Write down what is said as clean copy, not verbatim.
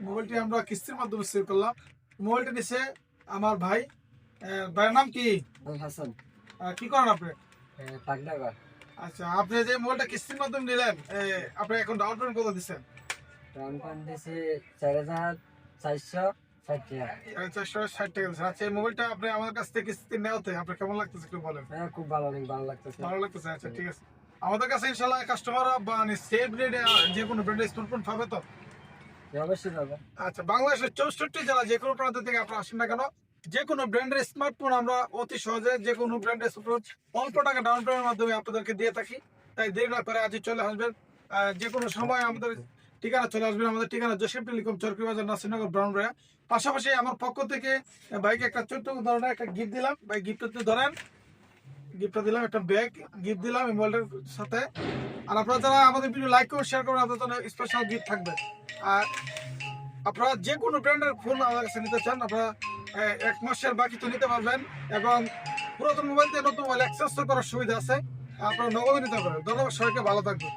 মোবাইলটি আমরা কিস্তির মাধ্যমে সেল করলাম। মোবাইলটা নিছে আমার ভাই। ভাইয়ের নাম কি? আল হাসান। কি করেন আপনি? পাগলাগড়। আচ্ছা, আপনি যে মোবাইলটা কিস্তির মাধ্যমে নিলেন, আপনি এখন ডাউন পেমেন্ট কত দিচ্ছেন? ডাউন পেমেন্ট দিয়েছি 4,460 টাকা। 460 টাকা দিচ্ছেন। আচ্ছা, এই মোবাইলটা আপনি আমাদের কাছ থেকে কিস্তি নেওয়াতে আপনার কেমন লাগতেছে একটু বলেন। হ্যাঁ, খুব ভালো, অনেক ভালো লাগতেছে। ভালো লাগতেছে? আচ্ছা, ঠিক আছে। আমাদের কাছে ইনশাল্লাহ কাস্টমাররা মানে সেভ রেটে যে কোনো ব্র্যান্ডের স্মার্টফোন পাবে তো? অবশ্যই পাবে। আচ্ছা, বাংলাদেশের 64 জেলা যে কোনো প্রান্ত থেকে আপনারা আসেন না কেন, যে কোনো ব্র্যান্ডের স্মার্টফোন আমরা অতি সহজে যে কোনো ব্র্যান্ডের স্মার্টফোন অল্প টাকা ডাউন পেমেন্টের মাধ্যমে আপনাদেরকে দিয়ে থাকি। তাই দেরি না করে আজই চলে আসবেন। যে কোনো সময় আমাদের ঠিকানা চলে আসবেন। আমাদের ঠিকানা জসিম টেলিকম, চরকি বাজার, নাসিরনগর, ব্রাউনবাড়িয়া। পাশাপাশি আমার পক্ষ থেকে ভাইকে একটা ছোট্ট ধরনের একটা গিফট দিলাম। ভাই, গিফটটা ধরেন। গিফটটা দিলাম, একটা ব্যাগ গিফট দিলাম এই মোবাইলটার সাথে। আর আপনারা যারা আমাদের ভিডিও লাইক করে শেয়ার করবেন, আপনাদের জন্য স্পেশাল গিফট থাকবে। আর আপনারা যে কোনো ব্র্যান্ডের ফোন আমার কাছে নিতে চান, আপনারা 1 মাসের বাকি তো নিতে পারবেন। এবং পুরাতন মোবাইল দিয়ে নতুন মোবাইল অ্যাক্সেস করার সুবিধা আছে। আপনারা নগদে নিতে পারবেন। ধন্যবাদ, সবাইকে ভালো থাকবেন।